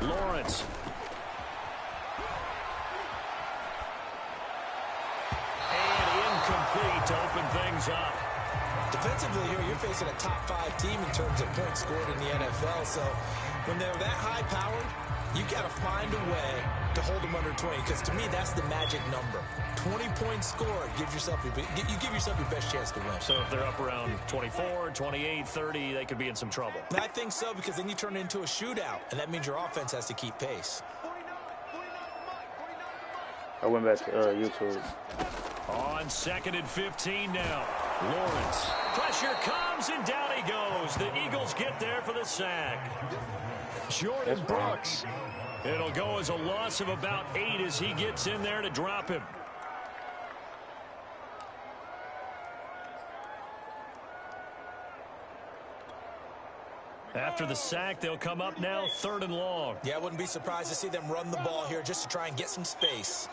Lawrence. And incomplete to open things up. Defensively here, you're facing a top 5 team in terms of points scored in the NFL. So when they're that high-powered, you got to find a way to hold them under 20. Because to me, that's the magic number. 20 points scored, you give yourself your best chance to win. So if they're up around 24, 28, 30, they could be in some trouble. I think so, because then you turn it into a shootout, and that means your offense has to keep pace. I went back to YouTube. On 2nd and 15 now. Lawrence. Pressure comes, and down he goes. The Eagles get there for the sack. Jordan Brooks. It'll go as a loss of about 8 as he gets in there to drop him. After the sack, they'll come up now 3rd and long. Yeah, I wouldn't be surprised to see them run the ball here just to try and get some space.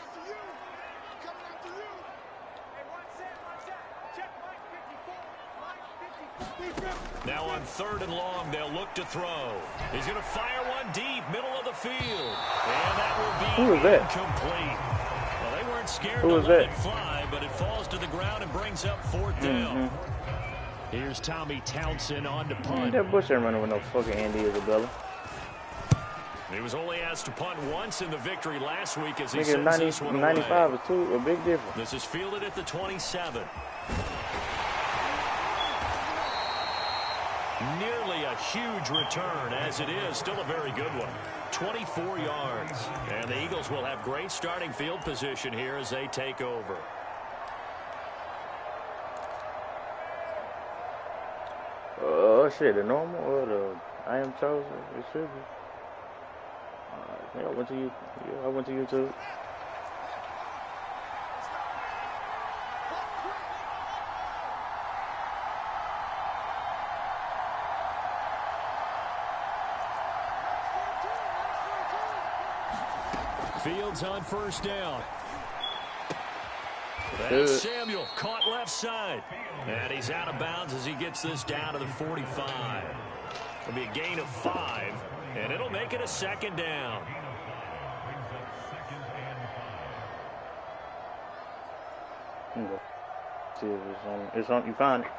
Now on 3rd and long, they'll look to throw. He's going to fire one deep, middle of the field. And that will be incomplete. Well, they weren't scared to let it fly, but it falls to the ground and brings up 4th down. Here's Tommy Townsend on to punt. That Bush ain't running with no fucking Andy Isabella. He was only asked to punt once in the victory last week as he sends this one away. 95 is a big difference. This is fielded at the 27. Nearly a huge return, as it is still a very good one. 24 yards. And the Eagles will have great starting field position here as they take over. Oh, shit, the normal or the I am chosen? It should be. I went to you. Yeah, I went to YouTube. Fields on 1st down. That's Samuel caught left side. And he's out of bounds as he gets this down to the 45. It'll be a gain of 5, and it'll make it a 2nd down. See if it's on. You found it.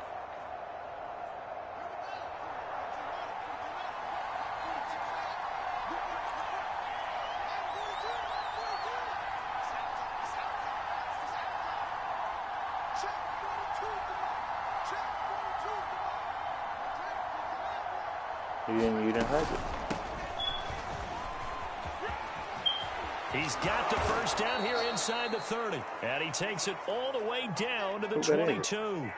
You didn't hurt it. He's got the 1st down here inside the 30. And he takes it all the way down to the 22.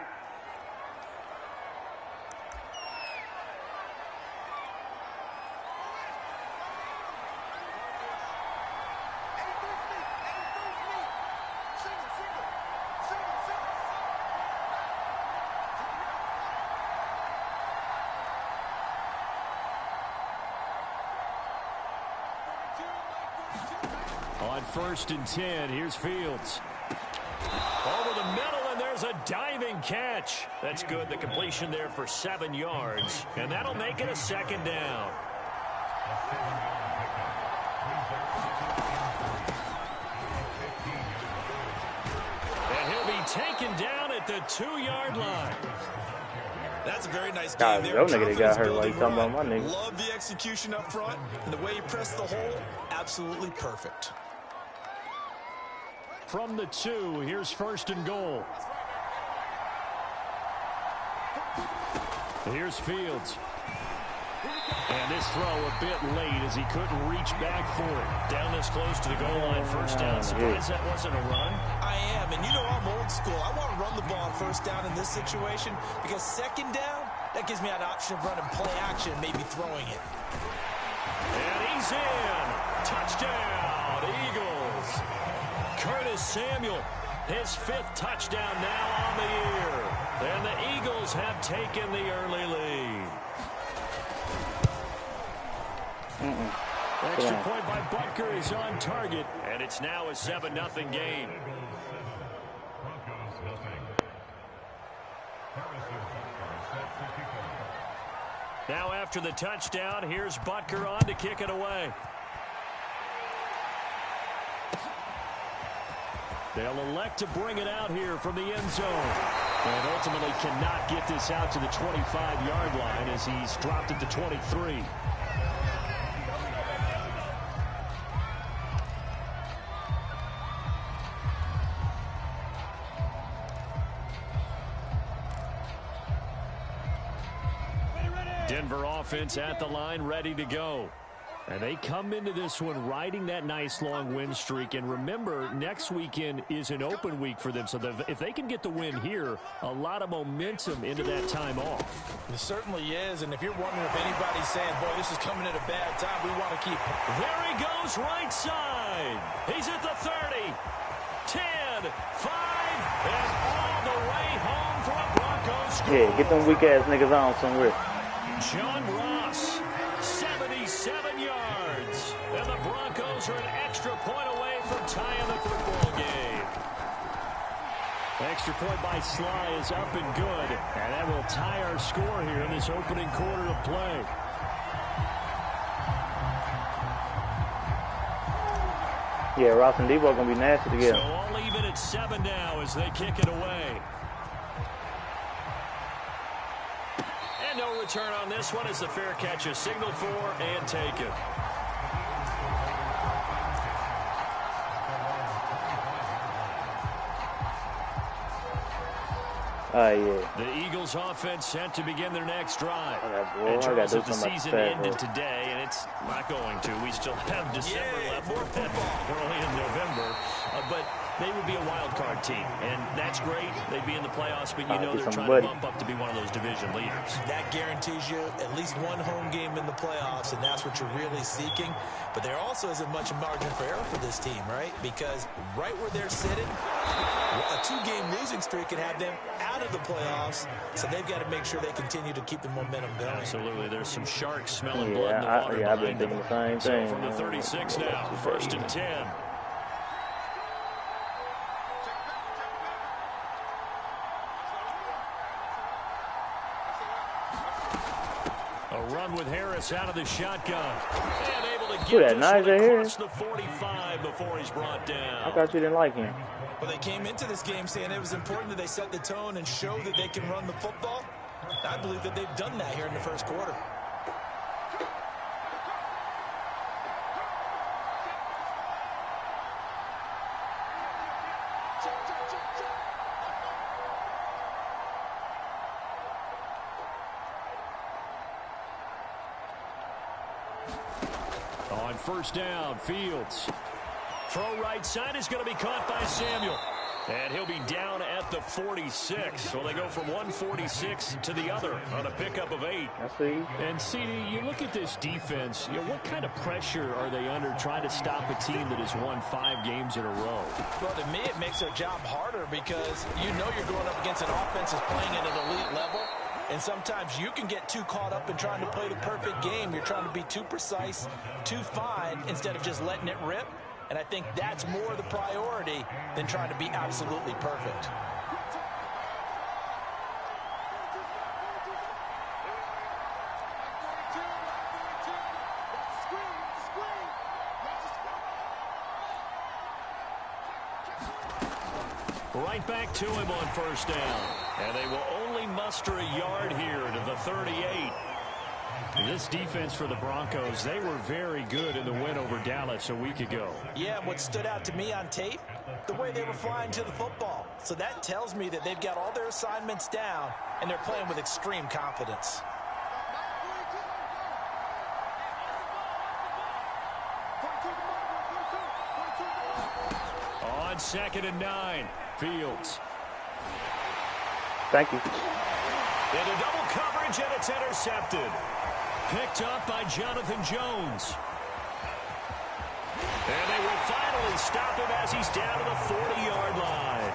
On 1st and 10, here's Fields. Over the middle, and there's a diving catch. That's good. The completion there for 7 yards. And that'll make it a 2nd down. And he'll be taken down at the 2-yard line. That's a very nice game there. Yo, nigga, got hurt while you talking about my nigga. Love the execution up front, and the way he pressed the hole, absolutely perfect. From the 2, here's 1st and goal. Here's Fields. And this throw a bit late as he couldn't reach back for it. Down this close to the goal line, 1st down. Surprised that wasn't a run? I am, and you know I'm old school. I want to run the ball on 1st down in this situation because 2nd down, that gives me an option of running play action, maybe throwing it. And he's in. Touchdown, Eagles. Curtis Samuel, his 5th touchdown now on the year. And the Eagles have taken the early lead. Extra point by Butker is on target, and it's now a 7-0 game. Now after the touchdown, here's Butker on to kick it away. They'll elect to bring it out here from the end zone. And ultimately cannot get this out to the 25-yard line as he's dropped it to 23. Denver offense at the line, ready to go. And they come into this one riding that nice long win streak. And remember, next weekend is an open week for them. So if they can get the win here, a lot of momentum into that time off. It certainly is. And if you're wondering if anybody's saying, boy, this is coming at a bad time, we want to keep. There he goes, right side. He's at the 30, 10, 5, and all the way home for a Broncos score. Yeah, get them weak-ass niggas on somewhere. John Ross, 77 yards. And the Broncos are an extra point away from tying the football game. Extra point by Sly is up and good. And that will tie our score here in this opening quarter of play. Yeah, Ross and Debo are going to be nasty together. So all even at 7 now as they kick it away. And no return on this one as the fair catch is signaled for and taken. Yeah. The Eagles offense set to begin their next drive. And Charles, the season ended today, and it's not going to. We still have December left. We're only in November. But they would be a wild card team, and that's great. They'd be in the playoffs, but you know they're trying to bump up to be one of those division leaders. That guarantees you at least one home game in the playoffs, and that's what you're really seeking. But there also isn't much margin for error for this team, right? Because right where they're sitting, a 2-game losing streak could have them out of the playoffs, so they've got to make sure they continue to keep the momentum going. Absolutely. There's some sharks smelling blood in the water I've been behind thinking the same thing. So from the 36 now, 1st and 10. A run with Harris out of the shotgun. And able to get across the 45 before he's brought down. I thought you didn't like him. Well, they came into this game saying it was important that they set the tone and show that they can run the football. I believe that they've done that here in the first quarter. On first down, Fields. Throw right side is going to be caught by Samuel. And he'll be down at the 46. So they go from 146 to the other on a pickup of 8. I see. And CD, you look at this defense, what kind of pressure are they under trying to stop a team that has won 5 games in a row? Well, to me, it makes their job harder because you know you're going up against an offense that's playing at an elite level. And sometimes you can get too caught up in trying to play the perfect game. You're trying to be too precise, too fine, instead of just letting it rip. And I think that's more the priority than trying to be absolutely perfect. Right back to him on first down. And they will only muster a yard here to the 38. This defense for the Broncos, they were very good in the win over Dallas a week ago. Yeah, what stood out to me on tape, the way they were flying to the football. So that tells me that they've got all their assignments down, and they're playing with extreme confidence. On 2nd and 9, Fields. Thank you. Into double coverage, and it's intercepted. Picked up by Jonathan Jones. And they will finally stop him as he's down to the 40-yard line.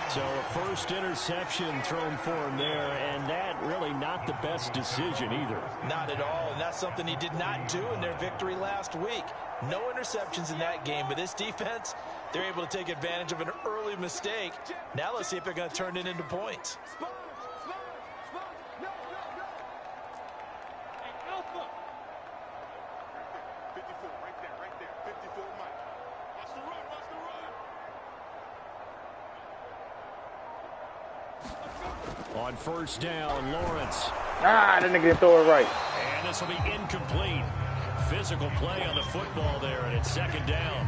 So a first interception thrown for him there, and that really not the best decision either. Not at all, and that's something he did not do in their victory last week. No interceptions in that game, but this defense, they're able to take advantage of an early mistake. Now let's see if they're going to turn it into points. On first down, Lawrence. That nigga didn't throw it right. And this will be incomplete. Physical play on the football there, and it's second down.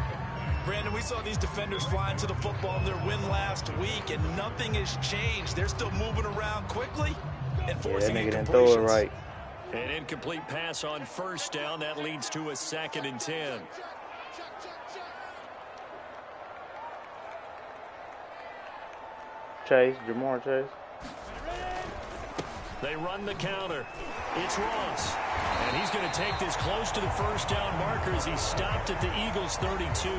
Brandon, we saw these defenders flying to the football in their win last week, and nothing has changed. They're still moving around quickly and forcing that nigga didn't throw it right. An incomplete pass on first down. That leads to a 2nd and 10. Chase, Jamar Chase. They run the counter. It's Ross. And he's going to take this close to the first down marker as he stopped at the Eagles' 32.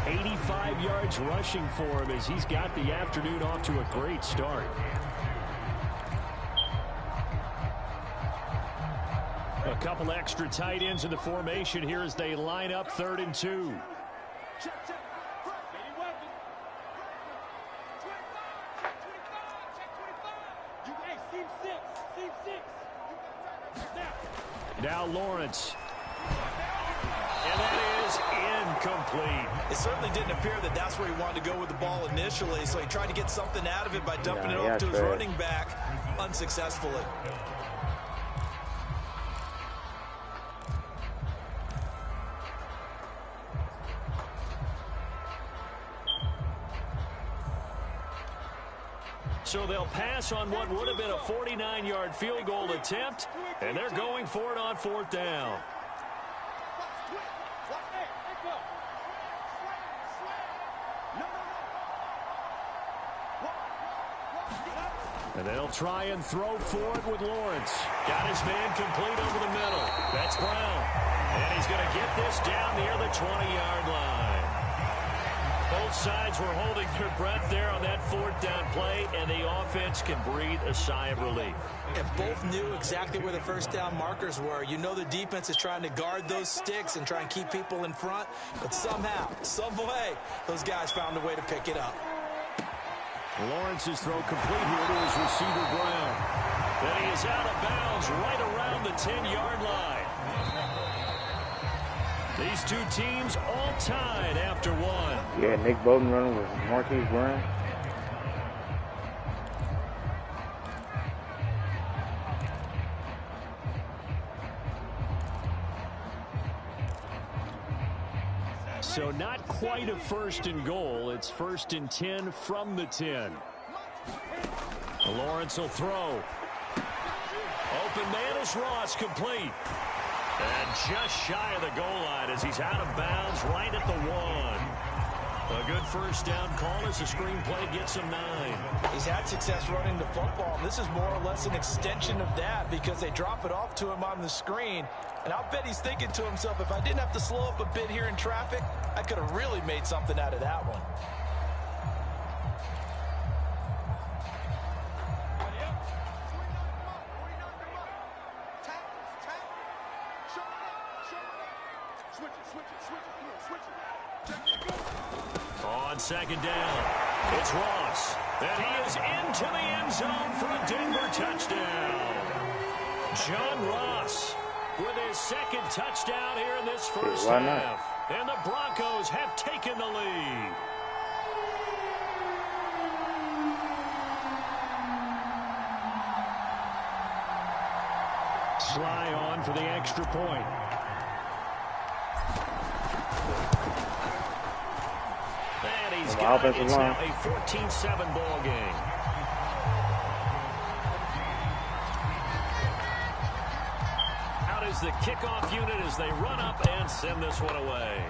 85 yards rushing for him as he's got the afternoon off to a great start. A couple extra tight ends in the formation here as they line up 3rd and 2. Now Lawrence. And that is incomplete. It certainly didn't appear that that's where he wanted to go with the ball initially, so he tried to get something out of it by dumping it off to his running back unsuccessfully. So they'll pass on what would have been a 49-yard field goal attempt, and they're going for it on 4th down. And they'll try and throw for it with Lawrence. Got his man complete over the middle. That's Brown. And he's going to get this down near the 20-yard line. Both sides were holding their breath there on that 4th down play, and the offense can breathe a sigh of relief. And both knew exactly where the first down markers were. You know the defense is trying to guard those sticks and try and keep people in front, but somehow, some way, those guys found a way to pick it up. Lawrence's throw complete here to his receiver, Brown. Then he is out of bounds right around the 10-yard line. These two teams all tied after one. Yeah, Nick Bolton running with Marquise Brown. So not quite a 1st and goal. It's 1st and 10 from the 10. Lawrence will throw. Open man is Ross, complete. And just shy of the goal line as he's out of bounds right at the 1. A good first down call as the screenplay gets him 9. He's had success running the football. This is more or less an extension of that because they drop it off to him on the screen. And I'll bet he's thinking to himself, if I didn't have to slow up a bit here in traffic, I could have really made something out of that one. On 2nd down, it's Ross. And he is into the end zone for a Denver touchdown. John Ross with his 2nd touchdown here in this first half. And the Broncos have taken the lead. Sly on for the extra point. And he's got it. It's now a 14-7 ball game. Out is the kickoff unit as they run up and send this one away.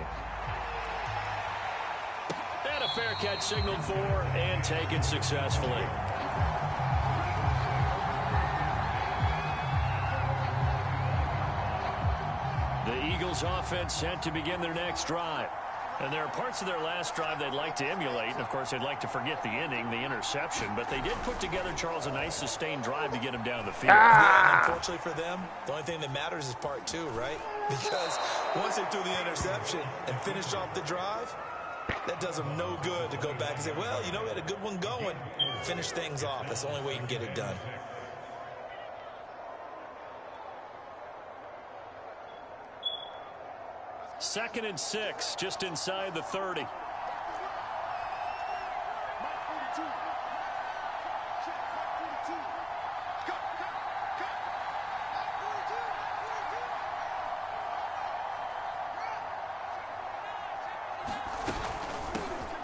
And a fair catch signaled for and taken successfully. The Eagles offense set to begin their next drive. And there are parts of their last drive they'd like to emulate. And, of course, they'd like to forget the inning, the interception. But they did put together, Charles, a nice sustained drive to get him down the field. Yeah, and unfortunately for them, the only thing that matters is part 2, right? Because once they threw the interception and finished off the drive, that does them no good to go back and say, well, you know, we had a good one going. Finish things off. That's the only way you can get it done. 2nd and 6, just inside the 30.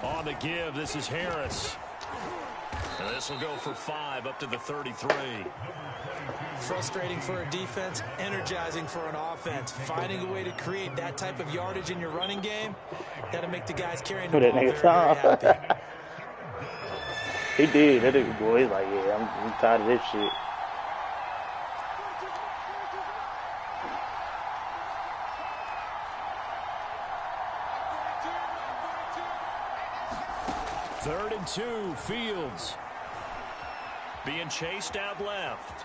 On the give, this is Harris. And this will go for 5 up to the 33. Frustrating for a defense, energizing for an offense. Finding a way to create that type of yardage in your running game, that'll make the guys carrying the ball very, very happy. He did. That nigga boy, he's like, yeah, I'm tired of this shit. Third and 2, Fields. Being chased out left.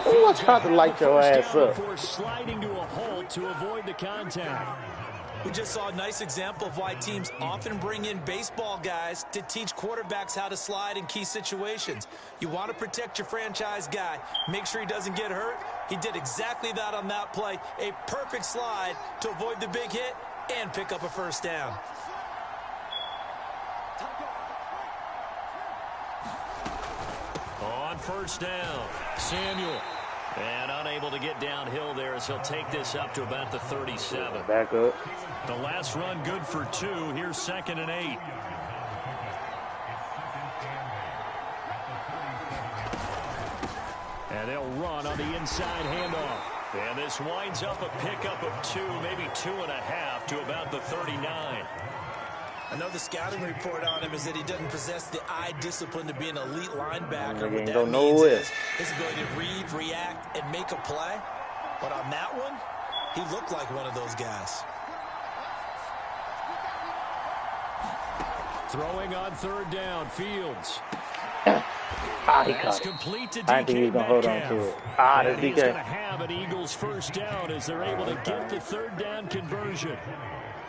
Who was trying to light your ass up? Before sliding to a halt to avoid the contact. We just saw a nice example of why teams often bring in baseball guys to teach quarterbacks how to slide in key situations. You want to protect your franchise guy. Make sure he doesn't get hurt. He did exactly that on that play. A perfect slide to avoid the big hit and pick up a first down. On first down, Samuel. And unable to get downhill there as he'll take this up to about the 37. Back up. The last run good for 2. Here's 2nd and 8. And they'll run on the inside handoff. And this winds up a pickup of 2, maybe 2.5 to about the 39. I know the scouting report on him is that he doesn't possess the eye discipline to be an elite linebacker. What that means is his ability to read, react, and make a play. But on that one, he looked like one of those guys. Throwing on third down, Fields. He caught it. I think he's going to hold on to it. That's he's going to have an Eagles first down as they're able to get the third down conversion.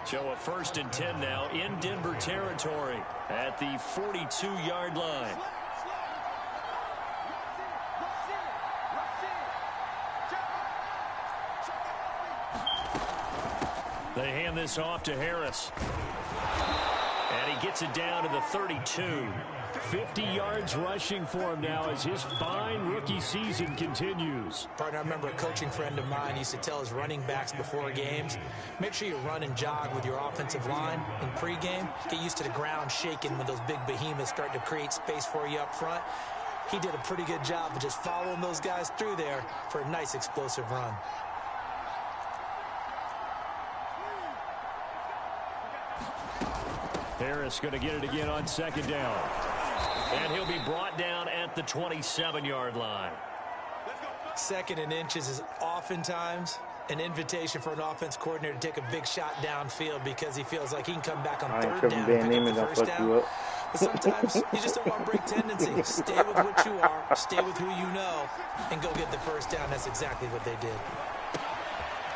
So a 1st and 10 now in Denver territory at the 42-yard line. They hand this off to Harris. And he gets it down to the 32. 50 yards rushing for him now as his fine rookie season continues. Partner, I remember a coaching friend of mine used to tell his running backs before games, make sure you run and jog with your offensive line in pregame. Get used to the ground shaking when those big behemoths start to create space for you up front. He did a pretty good job of just following those guys through there for a nice explosive run. Harris going to get it again on 2nd down. And he'll be brought down at the 27-yard line. 2nd and inches is oftentimes an invitation for an offense coordinator to take a big shot downfield because he feels like he can come back on 3rd down and pick up the first down. But sometimes you just don't want to break tendencies. Stay with what you are, stay with who you know, and go get the first down. That's exactly what they did.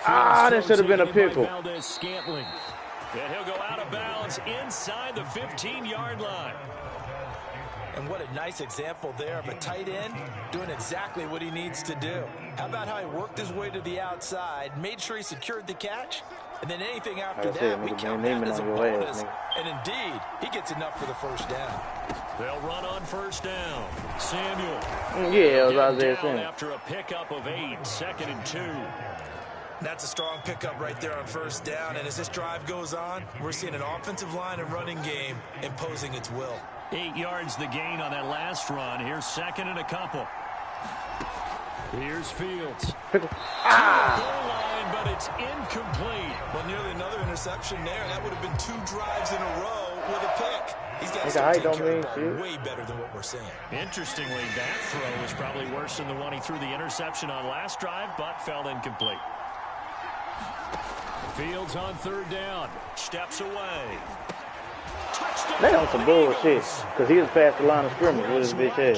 That should have been a pickle. And he'll go out of bounds inside the 15-yard line. And what a nice example there of a tight end doing exactly what he needs to do. How about how he worked his way to the outside, made sure he secured the catch, and then anything after that, we count that as a bonus. And indeed, he gets enough for the first down. They'll run on first down. Samuel. Yeah, I was out there saying. After a pickup of 8, 2nd and 2. That's a strong pickup right there on first down. And as this drive goes on, we're seeing an offensive line and running game imposing its will. 8 yards the gain on that last run. Here's 2nd and a couple. Here's Fields. Goal line, but it's incomplete. Well, nearly another interception there. That would have been 2 drives in a row with a pick. He's got to start taking care of the ball way better than what we're seeing. Interestingly, that throw was probably worse than the one he threw the interception on last drive, but fell incomplete. Fields on 3rd down. Steps away. Touchdown. They on some bullshit because he was past the line of scrimmage with his bitch head.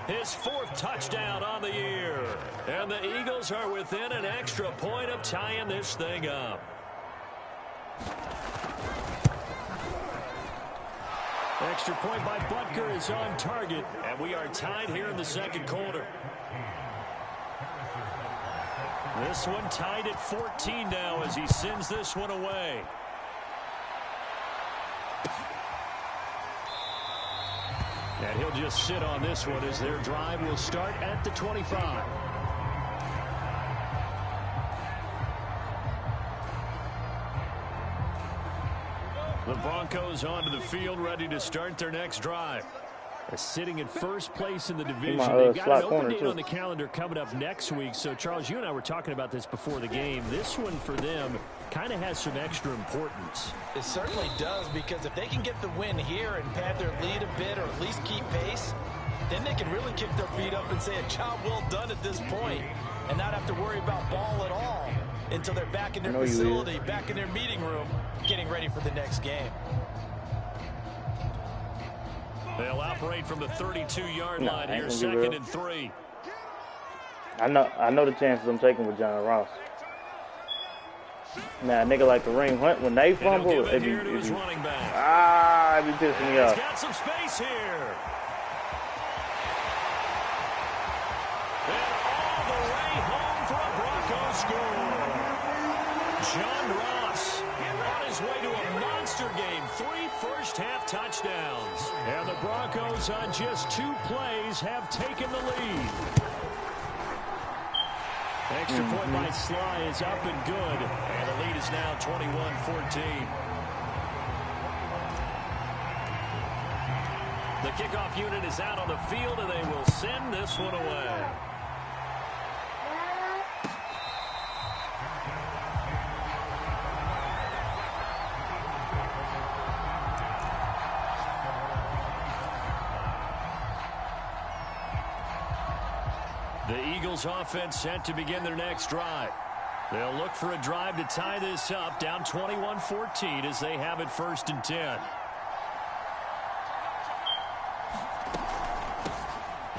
His 4th touchdown on the year. And the Eagles are within an extra point of tying this thing up. Extra point by Butker is on target. And we are tied here in the 2nd quarter. This one tied at 14 now as he sends this one away. And he'll just sit on this one as their drive will start at the 25. The Broncos onto the field ready to start their next drive. Sitting at first place in the division. They've got an open date on the calendar coming up next week. So, Charles, you and I were talking about this before the game. This one for them kind of has some extra importance. It certainly does, because if they can get the win here and pad their lead a bit or at least keep pace, then they can really kick their feet up and say a job well done at this point and not have to worry about ball at all until they're back in their facility, back in their meeting room, getting ready for the next game. They'll operate from the 32-yard line here, 2nd and 3. I know the chances I'm taking with John Ross. Now, a nigga like the Ring Hunt, when they fumble, it be pissing me off. He's got some space here. And all the way home for a Broncos score. John Ross on his way to a monster game. 3 first-half touchdowns. And the Broncos on just 2 plays have taken the lead. Extra point by Sly is up and good. And the lead is now 21-14. The kickoff unit is out on the field, and they will send this one away. The Eagles offense set to begin their next drive. They'll look for a drive to tie this up, down 21-14 as they have it 1st and 10.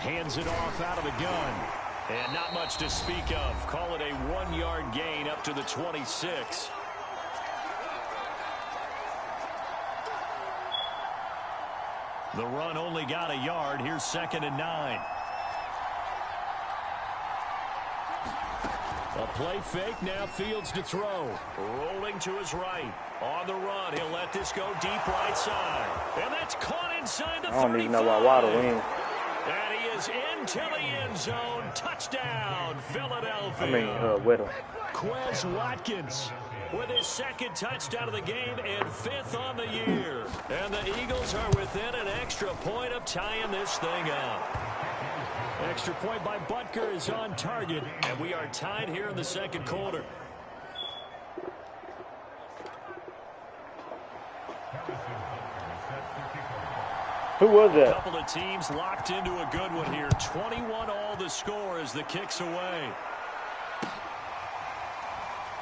Hands it off out of the gun. And not much to speak of. Call it a 1-yard gain up to the 26. The run only got a yard. Here's 2nd and 9. A play fake, now Fields to throw. Rolling to his right. On the run, he'll let this go deep right side. And that's caught inside the 35. I don't even know why Waddle wins. And he is into the end zone. Touchdown, Philadelphia. Whittle. Quez Watkins with his 2nd touchdown of the game and 5th on the year. And the Eagles are within an extra point of tying this thing up. Extra point by Butker is on target, and we are tied here in the 2nd quarter. Who was that? A couple of teams locked into a good one here. 21 all the score as the kick's away.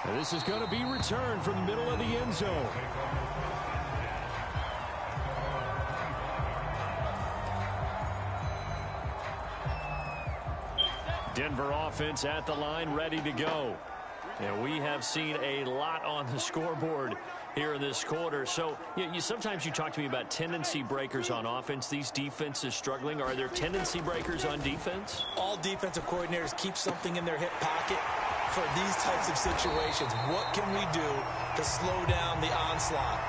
And this is going to be returned from the middle of the end zone. Denver offense at the line, ready to go. And we have seen a lot on the scoreboard here in this quarter. So sometimes you talk to me about tendency breakers on offense. These defenses struggling. Are there tendency breakers on defense? All defensive coordinators keep something in their hip pocket for these types of situations. What can we do to slow down the onslaught?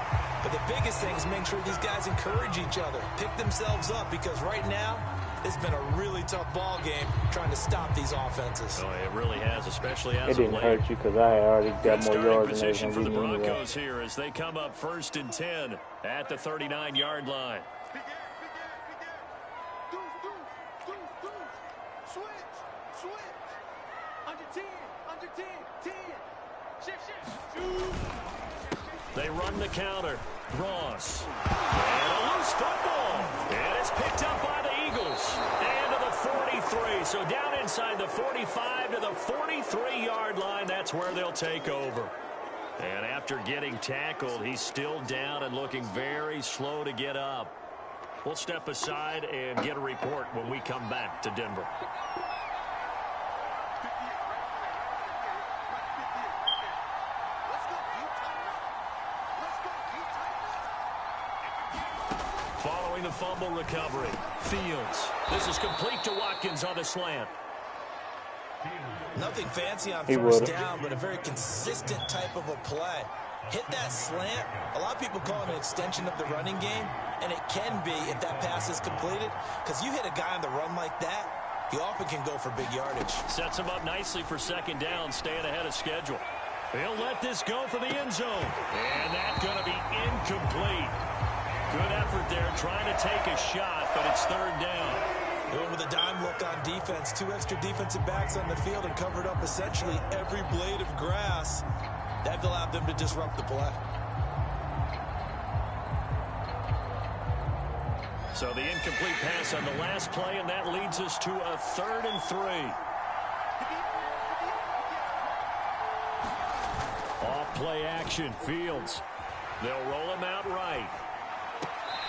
But the biggest thing is make sure these guys encourage each other, pick themselves up, because right now it's been a really tough ball game trying to stop these offenses. Oh, it really has, especially as it didn't hurt you because I already got more yards position for the Broncos here as they come up 1st and 10 at the 39-yard line. They run the counter. Ross. And a loose football. And it's picked up by the Eagles. And to the 43. So down inside the 45 to the 43-yard line. That's where they'll take over. And after getting tackled, he's still down and looking very slow to get up. We'll step aside and get a report when we come back to Denver. Following the fumble recovery, Fields. This is complete to Watkins on the slant. Nothing fancy on first down, but a very consistent type of a play. Hit that slant. A lot of people call it an extension of the running game, and it can be if that pass is completed, because you hit a guy on the run like that, he often can go for big yardage. Sets him up nicely for second down, staying ahead of schedule. He'll let this go for the end zone, and that's going to be incomplete. Good effort there, trying to take a shot, but it's third down. Going with a dime look on defense. 2 extra defensive backs on the field and covered up essentially every blade of grass. That allowed them to disrupt the play. So the incomplete pass on the last play, and that leads us to a 3rd and 3. Off play action, Fields. They'll roll him out right.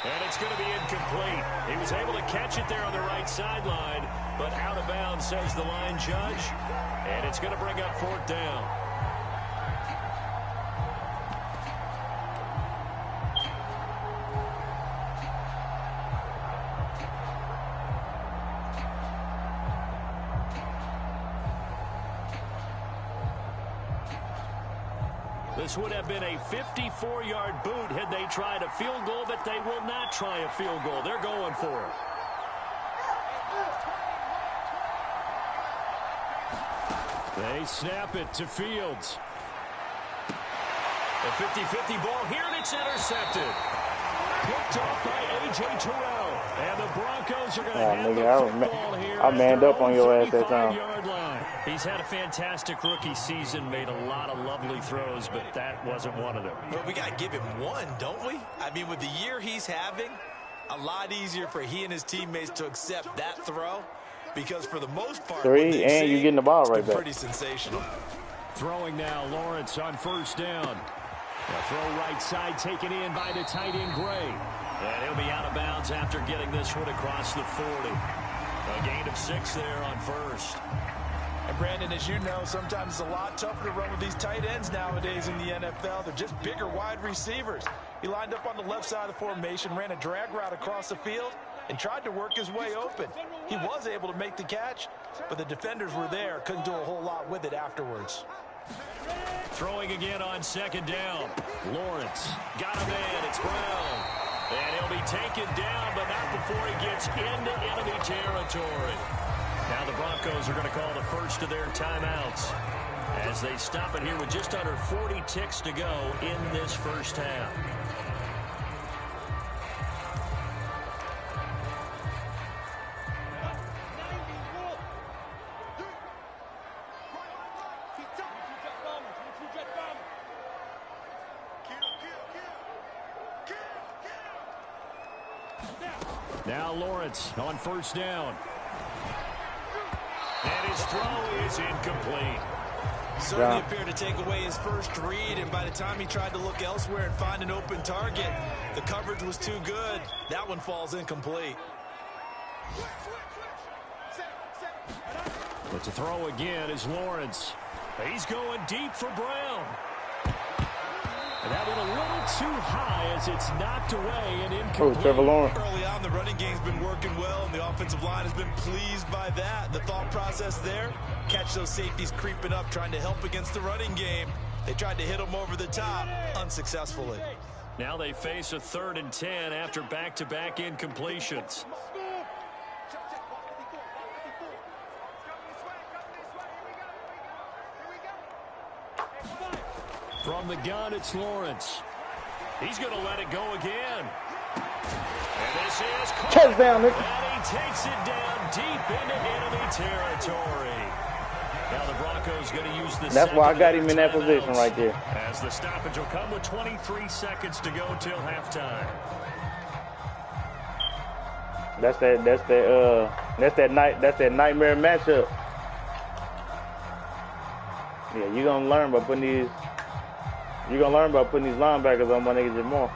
And it's going to be incomplete. He was able to catch it there on the right sideline, but out of bounds, says the line judge. And it's going to bring up 4th down. This would have been a 54-yard boot had they tried a field goal, but they will not try a field goal. They're going for it. They snap it to Fields. A 50-50 ball here, and it's intercepted. Picked off by A.J. Terrell. And the Broncos are going to have the football here. I manned up on your ass that time. He's had a fantastic rookie season, made a lot of lovely throws, but that wasn't one of them. Well, we got to give him one, don't we? I mean, with the year he's having, a lot easier for he and his teammates to accept that throw, because for the most part, 3, and you're getting the ball right back. Pretty sensational. Throwing now, Lawrence on first down. A throw right side taken in by the tight end Gray. And he'll be out of bounds after getting this one across the 40. A gain of 6 there on first. And Brandon, as you know, sometimes it's a lot tougher to run with these tight ends nowadays in the NFL. They're just bigger wide receivers. He lined up on the left side of the formation, ran a drag route across the field, and tried to work his way open. He was able to make the catch, but the defenders were there, couldn't do a whole lot with it afterwards. Throwing again on second down. Lawrence got him in. It's Brown. And he'll be taken down, but not before he gets into enemy territory. Now the Broncos are going to call the first of their timeouts as they stop it here with just under 40 ticks to go in this first half. Now Lawrence on first down. And his throw is incomplete. Certainly appeared to take away his first read, and by the time he tried to look elsewhere and find an open target, the coverage was too good. That one falls incomplete. But to throw again is Lawrence. He's going deep for Brown. And that one a little too high as it's knocked away and incomplete. Oh, Trevor Lawrence. Early on, the running game's been working well, and the offensive line has been pleased by that. The thought process there, catch those safeties creeping up, trying to help against the running game. They tried to hit them over the top, unsuccessfully. Now they face a 3rd and 10 after back-to-back incompletions. From the gun, it's Lawrence. He's going to let it go again. And this is touchdown, Nick. And he takes it down deep into enemy territory. Now the Broncos going to use the That's why I got him in that position right there. As the stoppage will come with 23 seconds to go till halftime. That's that nightmare matchup. Yeah, you're gonna learn by putting these linebackers on my nigga Jamar.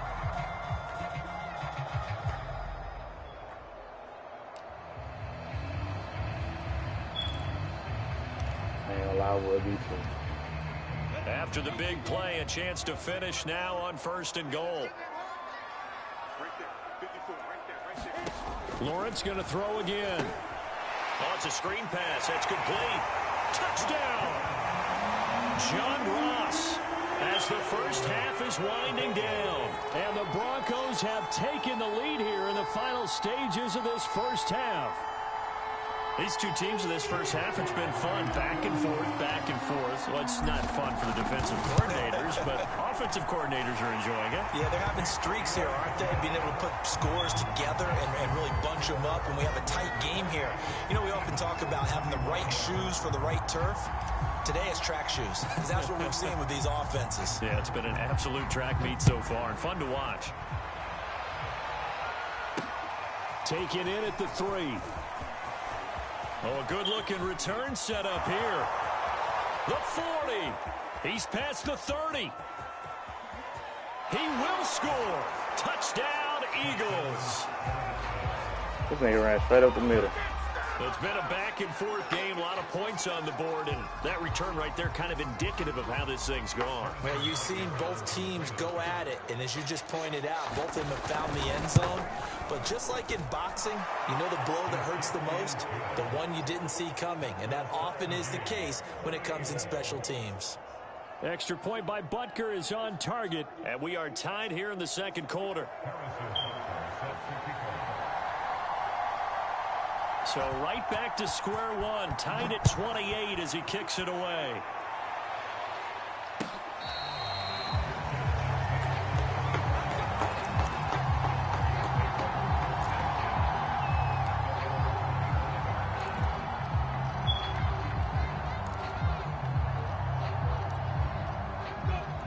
After the big play, a chance to finish now on 1st and goal. Lawrence going to throw again. Well, it's It's a screen pass. That's complete. Touchdown! John Ross, as the first half is winding down. And the Broncos have taken the lead here in the final stages of this first half. These two teams in this first half, it's been fun. Back and forth, back and forth. Well, it's not fun for the defensive coordinators, but offensive coordinators are enjoying it. Yeah, they're having streaks here, aren't they? Being able to put scores together and really bunch them up, and we have a tight game here. You know, we often talk about having the right shoes for the right turf. Today it's track shoes, because that's what we're seeing with these offenses. Yeah, it's been an absolute track meet so far, and fun to watch. Taken in at the 3. Oh, a good-looking return set up here. The 40. He's past the 30. He will score. Touchdown, Eagles. This nigga ran straight up the middle. It's been a back-and-forth game, a lot of points on the board, and that return right there kind of indicative of how this thing's gone. Well, you've seen both teams go at it, and as you just pointed out, both of them have found the end zone. But just like in boxing, you know the blow that hurts the most? The one you didn't see coming, and that often is the case when it comes in special teams. Extra point by Butker is on target. And we are tied here in the second quarter. So right back to square one, tied at 28 as he kicks it away.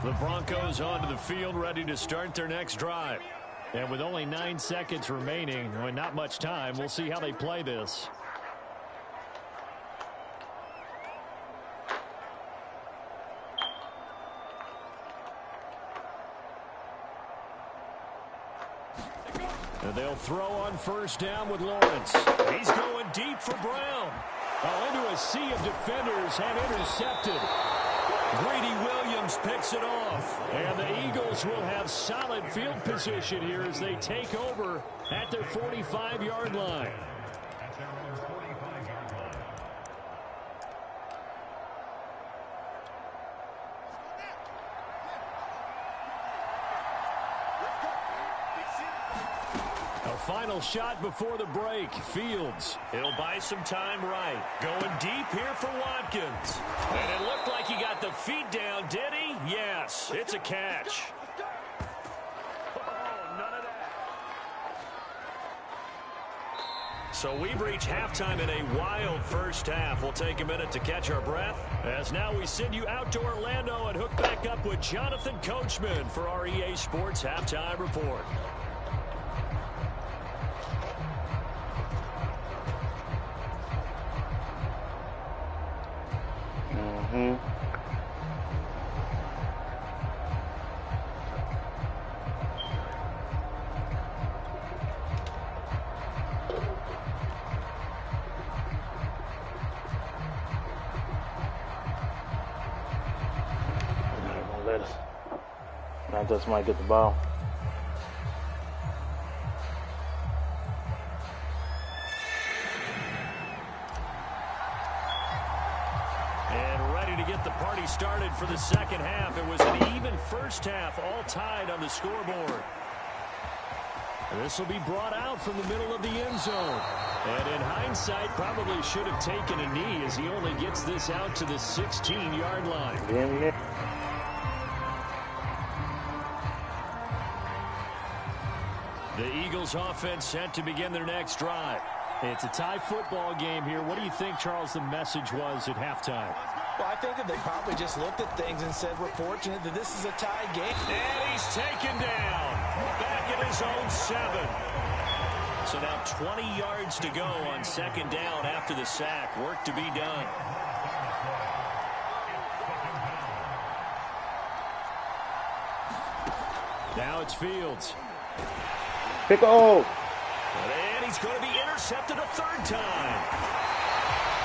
The Broncos onto the field, ready to start their next drive. And with only 9 seconds remaining, and not much time, we'll see how they play this. And they'll throw on first down with Lawrence. He's going deep for Brown. Into a sea of defenders and intercepted. Greedy Williams picks it off. And the Eagles will have solid field position here as they take over at their 45-yard line. Final shot before the break. Fields. He'll buy some time right. Going deep here for Watkins. And it looked like he got the feet down, did he? Yes, it's a catch. Oh, none of that. So we've reached halftime in a wild first half. We'll take a minute to catch our breath, as now we send you out to Orlando and hook back up with Jonathan Coachman for our EA Sports Halftime Report. I just might get the ball. And ready to get the party started for the second half. It was an even first half, all tied on the scoreboard. This will be brought out from the middle of the end zone. And in hindsight, probably should have taken a knee as he only gets this out to the 16-yard line. Yeah. The Eagles offense set to begin their next drive. It's a tie football game here. What do you think, Charles, the message was at halftime? Well, I think that they probably just looked at things and said, we're fortunate that this is a tie game. And he's taken down. Back at his own 7. So now 20 yards to go on second down after the sack. Work to be done. Now it's Fields. Pickle. And he's going to be intercepted a third time.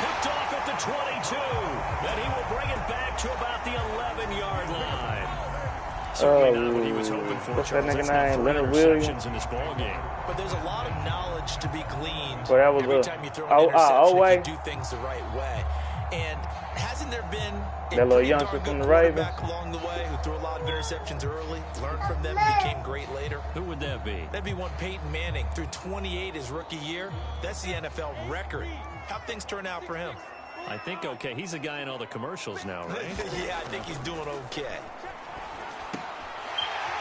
Picked off at the 22. Then he will bring it back to about the 11-yard line. Certainly not what he was hoping for. What's that nigga That's name? now 3 Leonard Williams interceptions in this ball game. But there's a lot of knowledge to be gleaned Well, that was every time you throw an interception if you do things the right way. And hasn't there been that little youngster from the Ravens along the way who threw a lot of interceptions early, learned from them, and became great later? Who would that be? That'd be one Peyton Manning. Threw 28 his rookie year. That's the NFL record. How'd things turn out for him? I think okay. He's a guy in all the commercials now, right? Yeah, I think he's doing okay.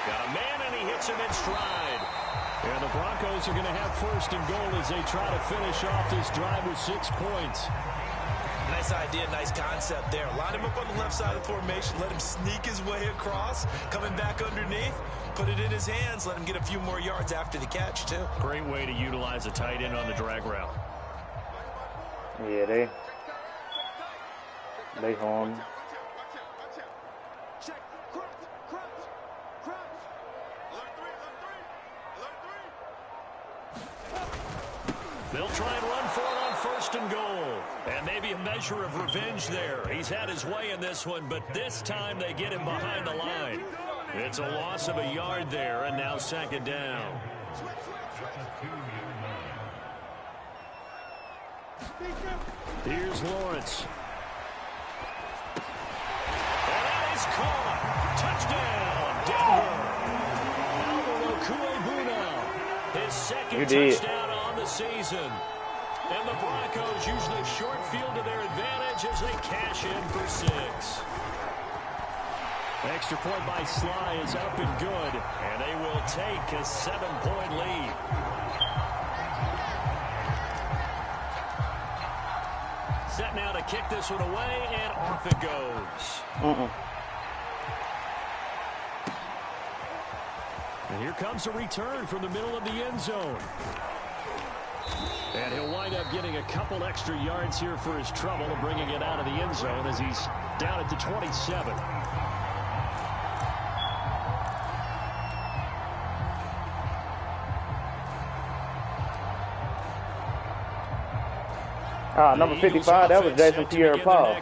Got a man, and he hits him in stride. And the Broncos are going to have 1st and goal as they try to finish off this drive with 6 points. Nice idea, nice concept there. Line him up on the left side of the formation. Let him sneak his way across. Coming back underneath. Put it in his hands. Let him get a few more yards after the catch, too. Great way to utilize a tight end on the drag route. Yeah, they harm. They'll try and run for it on 1st and goal. And maybe a measure of revenge there. He's had his way in this one, but this time they get him behind the line. It's a loss of a yard there, and now 2nd down. Here's Lawrence. And that is caught. Touchdown, Denver. Alvaro Cuebuna. His 2nd touchdown on the season. And the Broncos use the short field to their advantage as they cash in for 6. Extra point by Sly is up and good. And they will take a 7-point lead. Set now to kick this one away, and off it goes. And here comes a return from the middle of the end zone. And he'll wind up getting a couple extra yards here for his trouble and bringing it out of the end zone as he's down at the 27. Number 55, that was Jason Pierre-Paul.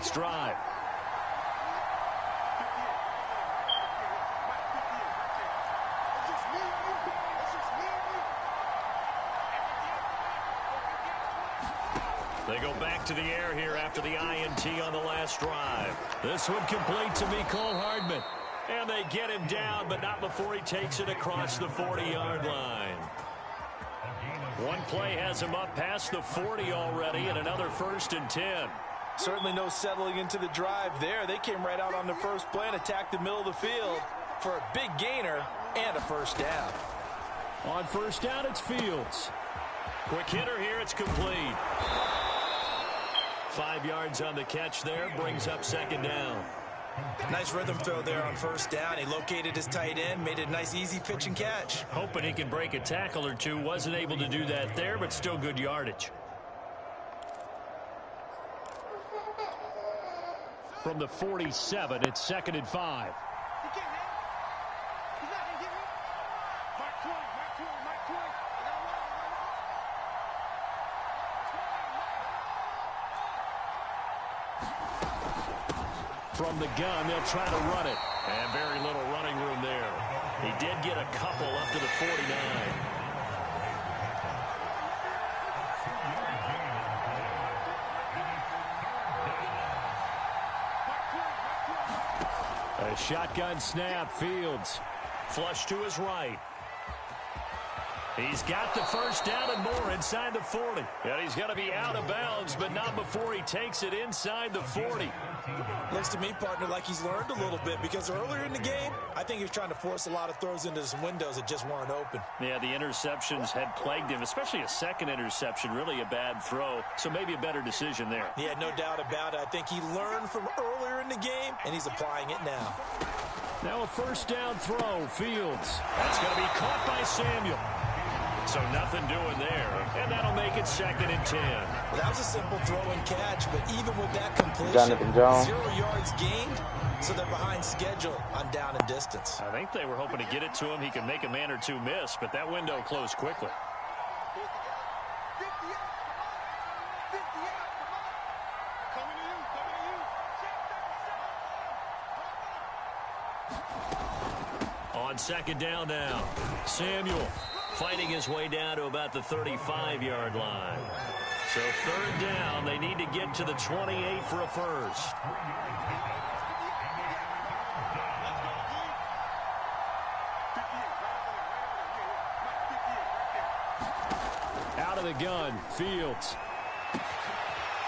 They go back to the air here after the INT on the last drive. This one complete to Mecole Hardman. And they get him down, but not before he takes it across the 40-yard line. One play has him up past the 40 already, and another 1st and 10. Certainly no settling into the drive there. They came right out on the first play and attacked the middle of the field for a big gainer and a 1st down. On 1st down, it's Fields. Quick hitter here, it's complete. 5 yards on the catch there, brings up 2nd down. Nice rhythm throw there on 1st down. He located his tight end, made it a nice easy pitch and catch. Hoping he can break a tackle or two. Wasn't able to do that there, but still good yardage. From the 47, it's 2nd and 5. From the gun, they'll try to run it. And very little running room there. He did get a couple up to the 49. A shotgun snap, Fields. Flush to his right. He's got the 1st down and more inside the 40. And he's going to be out of bounds, but not before he takes it inside the 40. Looks to me, partner, like he's learned a little bit, because earlier in the game, I think he was trying to force a lot of throws into some windows that just weren't open. Yeah, the interceptions had plagued him, especially a 2nd interception, really a bad throw. So maybe a better decision there. Yeah, no doubt about it. I think he learned from earlier in the game, and he's applying it now. Now a 1st down throw, Fields. That's going to be caught by Samuel. So nothing doing there, and that'll make it 2nd and 10. Well, that was a simple throw and catch, but even with that completion, Jonathan Jones. 0 yards gained, so they're behind schedule on down and distance. I think they were hoping to get it to him. He could make a man or two miss, but that window closed quickly. On second down now, Samuel fighting his way down to about the 35-yard line. So third down, they need to get to the 28 for a first. Out of the gun, Fields.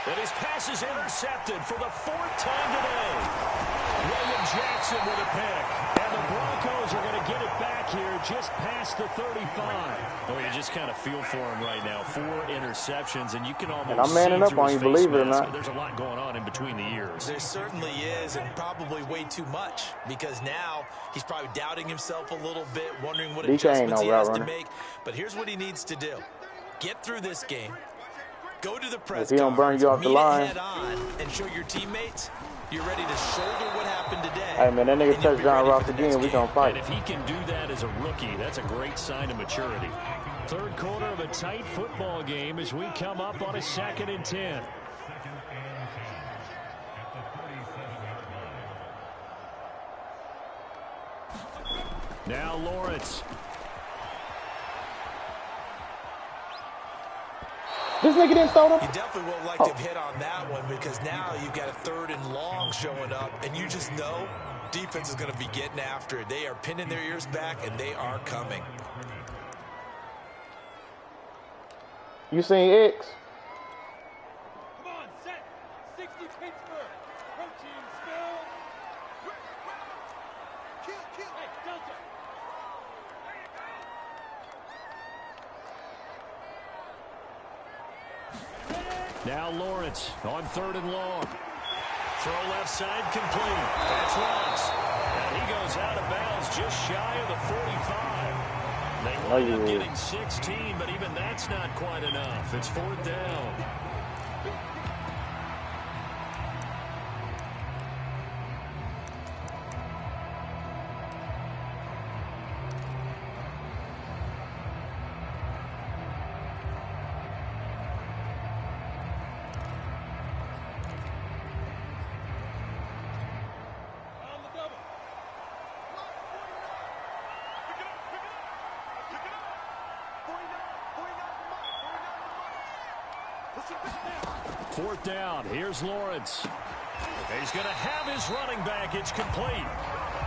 And his pass is intercepted for the fourth time today. William Jackson with a pick. And the Broncos are going to get it back here just past the 35. Oh, you just kind of feel for him right now. 4 interceptions, and you can almost I'm manning up on you, believe it or not. There's a lot going on in between the ears. There certainly is, and probably way too much, because now he's probably doubting himself a little bit, wondering what adjustments he has to make. But here's what he needs to do. Get through this game. Go to the press conference, don't burn you off the line, head on, and show your teammates you're ready to shoulder what happened today. Hey, man, that nigga touchdown Ross again. We gonna fight. And if he can do that as a rookie, that's a great sign of maturity. Third quarter of a tight football game as we come up on a 2nd and 10. Now Lawrence. This nigga didn't throw them. You definitely won't like to hit on that one, because now you've got a 3rd and long showing up, and you just know defense is going to be getting after it. They are pinning their ears back, and they are coming. You seen X? Come on, set. 60 Pittsburgh. Protein spill. Kill. Hey, Delta. Now Lawrence on 3rd and long. Throw left side complete. That's Lawrence. And he goes out of bounds just shy of the 45. They wind up getting 16, but even that's not quite enough. It's 4th down. Fourth down. Here's Lawrence. He's going to have his running back. It's complete.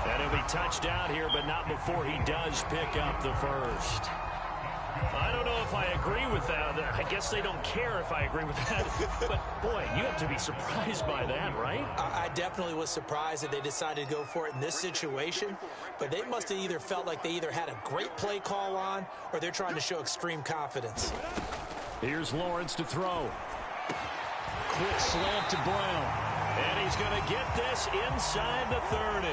And he'll be touched out here, but not before he does pick up the first. I don't know if I agree with that. I guess they don't care if I agree with that. But, boy, you have to be surprised by that, right? I definitely was surprised that they decided to go for it in this situation. But they must have either felt like they either had a great play call on, or they're trying to show extreme confidence. Here's Lawrence to throw. Quick slant to Brown. And he's going to get this inside the 30.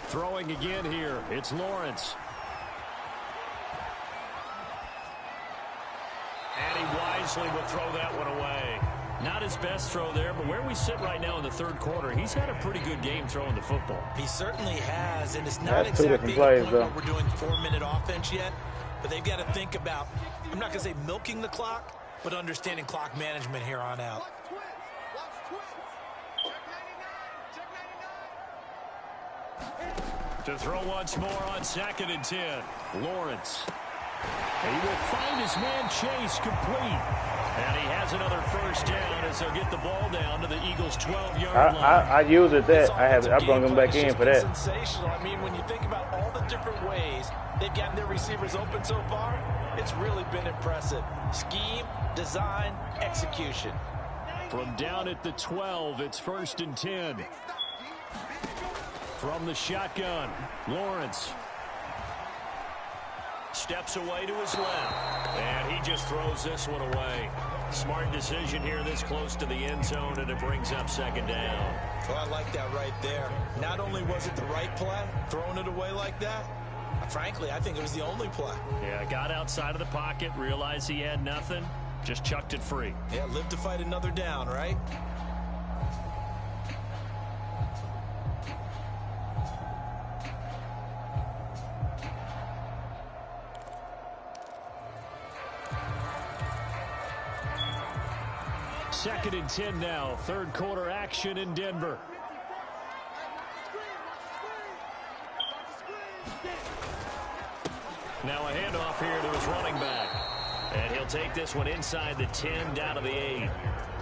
Throwing again here. It's Lawrence. And he wisely will throw that one away. Not his best throw there, but where we sit right now in the 3rd quarter, he's had a pretty good game throwing the football. He certainly has, and it's not exactly the point where we're doing 4-minute offense yet, but they've got to think about, I'm not going to say milking the clock, but understanding clock management here on out. To throw once more on 2nd and 10. Lawrence. He will find his man Chase complete. And he has another first down as they'll get the ball down to the Eagles' 12-yard line. I used it that. I brought him back in for that. Sensational. I mean, when you think about all the different ways they've gotten their receivers open so far, it's really been impressive. Scheme, design, execution. From down at the 12, it's 1st and 10. From the shotgun, Lawrence steps away to his left, and he just throws this one away. Smart decision here this close to the end zone, and it brings up 2nd down. Well, I like that right there. Not only was it the right play, throwing it away like that, frankly, I think it was the only play. Yeah, got outside of the pocket, realized he had nothing, Just chucked it free. Yeah, live to fight another down, right? Second and 10 now. Third quarter action in Denver. Now a handoff here to his running back. And he'll take this one inside the 10 down to the 8.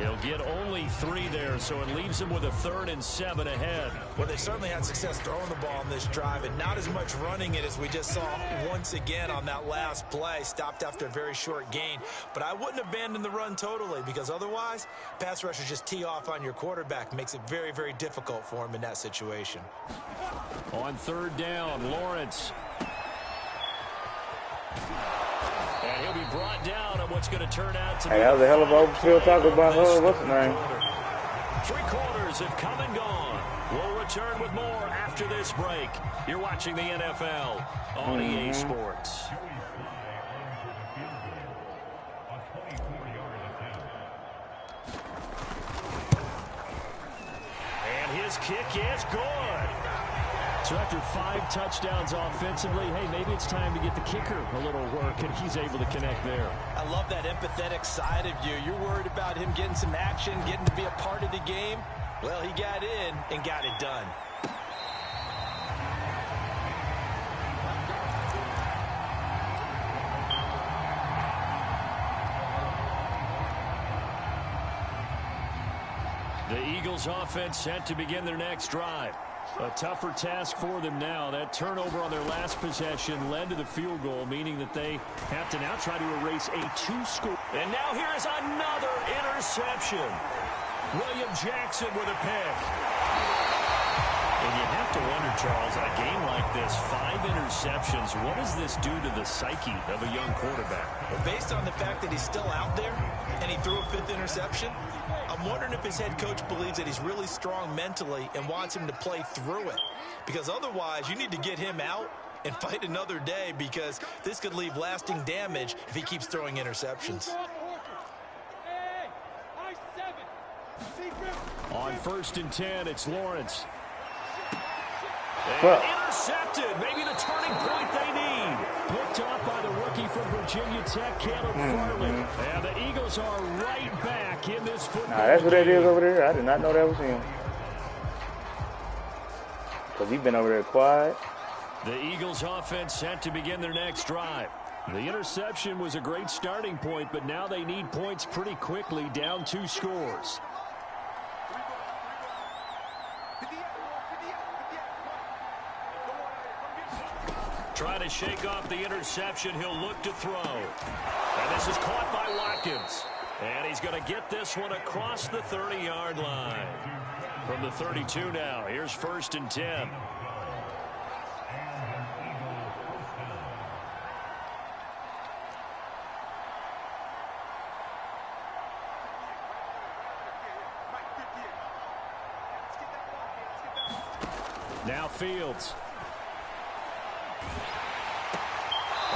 He'll get only 3 there, so it leaves him with a 3rd and 7 ahead. Well, they certainly had success throwing the ball on this drive and not as much running it as we just saw once again on that last play. Stopped after a very short gain. But I wouldn't abandon the run totally because otherwise, pass rushers just tee off on your quarterback. Makes it very, very difficult for him in that situation. On 3rd down, Lawrence. And he'll be brought down on what's going to turn out to be... Hey, that was a hell of an overfield talk about her. What's the name? 3 quarters have come and gone. We'll return with more after this break. You're watching the NFL on EA Sports. And his kick is good. So after 5 touchdowns offensively, hey, maybe it's time to get the kicker a little work, and he's able to connect there. I love that empathetic side of you. You're worried about him getting some action, getting to be a part of the game. Well, he got in and got it done. The Eagles offense set to begin their next drive. A tougher task for them now. That turnover on their last possession led to the field goal, meaning that they have to now try to erase a 2-score. And now here is another interception. William Jackson with a pick. And you have to wonder, Charles, in a game like this, 5 interceptions, what does this do to the psyche of a young quarterback? Well, based on the fact that he's still out there and he threw a 5th interception, I'm wondering if his head coach believes that he's really strong mentally and wants him to play through it. Because otherwise, you need to get him out and fight another day because this could leave lasting damage if he keeps throwing interceptions. On 1st and 10, it's Lawrence. Well, intercepted. Maybe the turning point they need. Picked off by the rookie from Virginia Tech, Caleb Farley. And the Eagles are right back in this football nah, that's what that is over there. I did not know that was him. Because he's been over there quiet. The Eagles offense set to begin their next drive. The interception was a great starting point, but now they need points pretty quickly, down 2 scores. Trying to shake off the interception. He'll look to throw. And this is caught by Watkins. And he's going to get this one across the 30-yard line. From the 32 now, here's 1st and 10. Now Fields.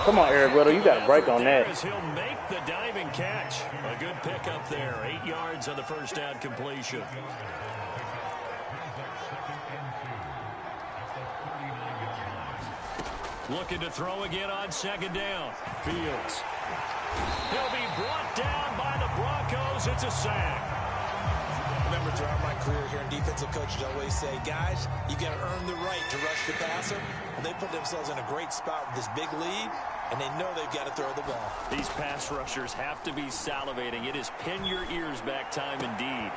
Come on, Eric Weddle, you got a break on that. He'll make the diving catch. A good pickup there. 8 yards on the first down completion. Looking to throw again on 2nd down. Fields. He'll be brought down by the Broncos. It's a sack. Remember, throughout my career here, defensive coaches always say, guys, you got to earn the right to rush the passer. And they put themselves in a great spot with this big lead, and they know they've got to throw the ball. These pass rushers have to be salivating. It is pin your ears back time indeed.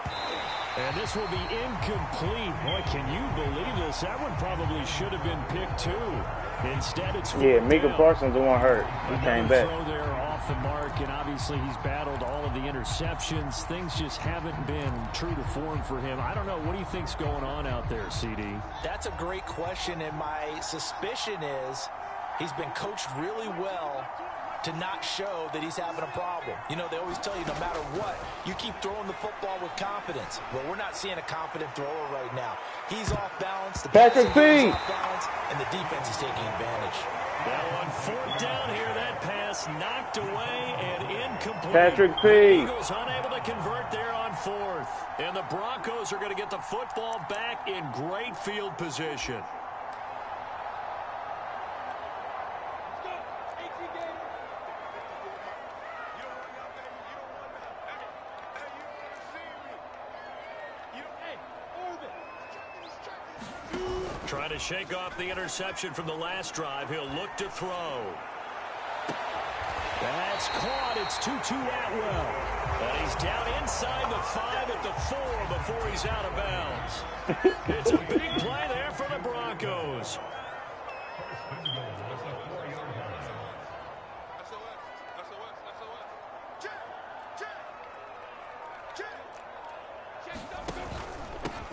And this will be incomplete. Boy, can you believe this? That one probably should have been picked too. Instead, it's Micah Parsons the one hurt. He came back. Throw there off the mark, and obviously he's battled all of the interceptions. Things just haven't been true to form for him. I don't know. What do you think's going on out there, CD? That's a great question, and my suspicion is he's been coached really well to not show that he's having a problem. You know, they always tell you no matter what, you keep throwing the football with confidence. Well, we're not seeing a confident thrower right now. He's off balance. The Patrick B. off balance, and the defense is taking advantage. Now on fourth down here, that pass knocked away and incomplete. Patrick P. The Eagles unable to convert there on fourth. And the Broncos are going to get the football back in great field position. Trying to shake off the interception from the last drive. He'll look to throw. That's caught. It's Tutu Atwell. And he's down inside the 5 at the 4 before he's out of bounds. It's a big play there for the Broncos.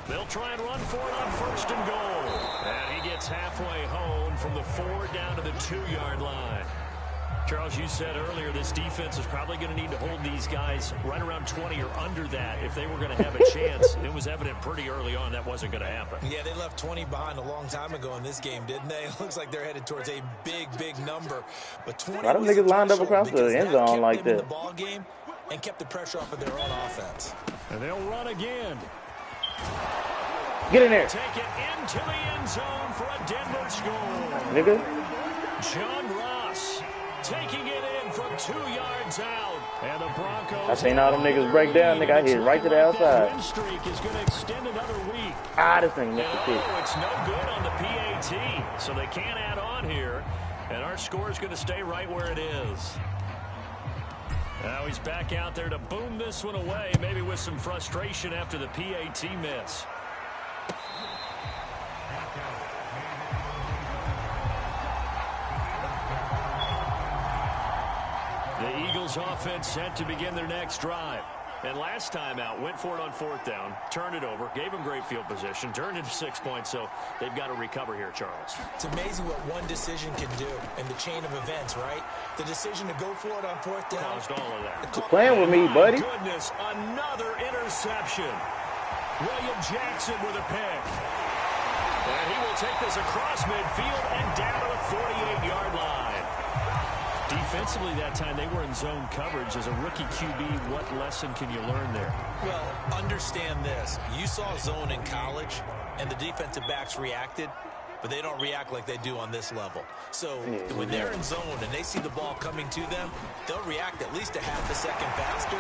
They'll try and run for it on first and goal. And he gets halfway home from the 4 down to the 2-yard line. Charles, you said earlier this defense is probably going to need to hold these guys right around 20 or under that if they were going to have a chance. It was evident pretty early on that wasn't going to happen. Yeah, they left 20 behind a long time ago in this game, didn't they? It looks like they're headed towards a big, big number. But 20 a lot of niggas lined up across the end zone like that. that. The ball game and kept the pressure off of their own offense. And they'll run again. Get in there. Take it into the end zone for a Denver score. Nigga. John Ross taking it in from 2 yards out. And the Broncos. I seen all them niggas break down, nigga. I hit right to the outside. Win streak is going to extend another week. This thing missed the kick. It's no good on the PAT, so they can't add on here. And our score is going to stay right where it is. Now he's back out there to boom this one away, maybe with some frustration after the PAT miss. The Eagles offense set to begin their next drive. And last time out, went for it on 4th down, turned it over, gave them great field position, turned into 6 points, so they've got to recover here, Charles. It's amazing what one decision can do in the chain of events, right? The decision to go for it on 4th down. Caused all of that. You're playing with me, buddy. Goodness, another interception. William Jackson with a pick. And he will take this across midfield and down to the 48-yard line. Defensively that time, they were in zone coverage. As a rookie QB, what lesson can you learn there? Well, understand this. You saw zone in college, and the defensive backs reacted, but they don't react like they do on this level. So when they're in zone and they see the ball coming to them, they'll react at least a half a second faster.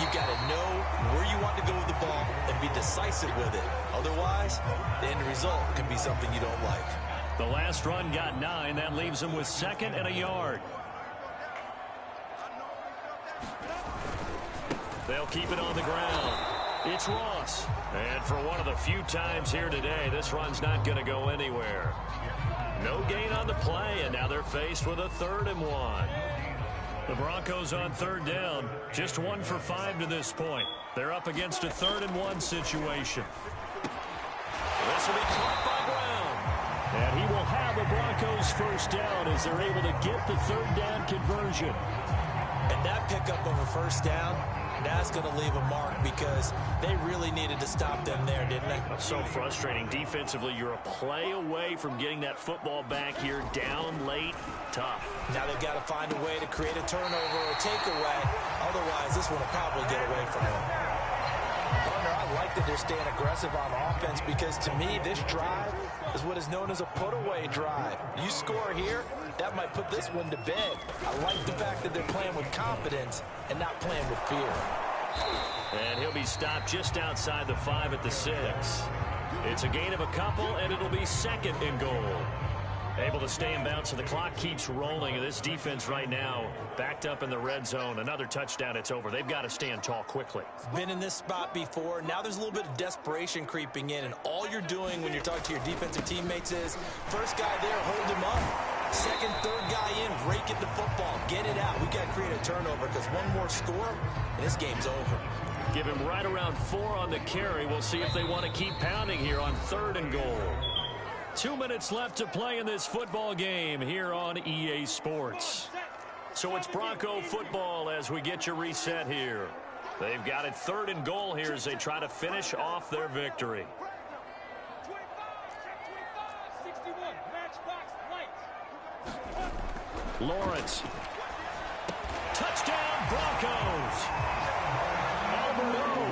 You've got to know where you want to go with the ball and be decisive with it. Otherwise, the end result can be something you don't like. The last run got 9. That leaves them with 2nd and a yard. They'll keep it on the ground. It's Ross. And for one of the few times here today, this run's not going to go anywhere. No gain on the play, and now they're faced with a 3rd and 1. The Broncos on 3rd down, just 1 for 5 to this point. They're up against a 3rd and 1 situation. This will be caught by Brown. And he will have the Broncos first down as they're able to get the 3rd down conversion. And that pickup of a first down, that's going to leave a mark because they really needed to stop them there, didn't they? So frustrating. Defensively, you're a play away from getting that football back here down late. Tough. Now they've got to find a way to create a turnover or a takeaway. Otherwise, this one will probably get away from them. Partner, I like that they're staying aggressive on offense because to me, this drive is what is known as a put-away drive. You score here, that might put this one to bed. I like the fact that they're playing with confidence and not playing with fear. And he'll be stopped just outside the 5 at the 6. It's a gain of a couple, and it'll be 2nd and goal. Able to stay in bounds, so the clock keeps rolling. This defense right now backed up in the red zone. Another touchdown, it's over. They've got to stand tall quickly. Been in this spot before. Now there's a little bit of desperation creeping in, and all you're doing when you're talking to your defensive teammates is first guy there, hold him up. Second, third guy in, rake at the football. Get it out. We got to create a turnover because one more score, and this game's over. Give him right around 4 on the carry. We'll see if they want to keep pounding here on 3rd and goal. 2 minutes left to play in this football game here on EA Sports. So it's Bronco football as we get you reset here. They've got it 3rd and goal here as they try to finish off their victory. 61, matchbox lights. Lawrence. Touchdown, Broncos. Alberto,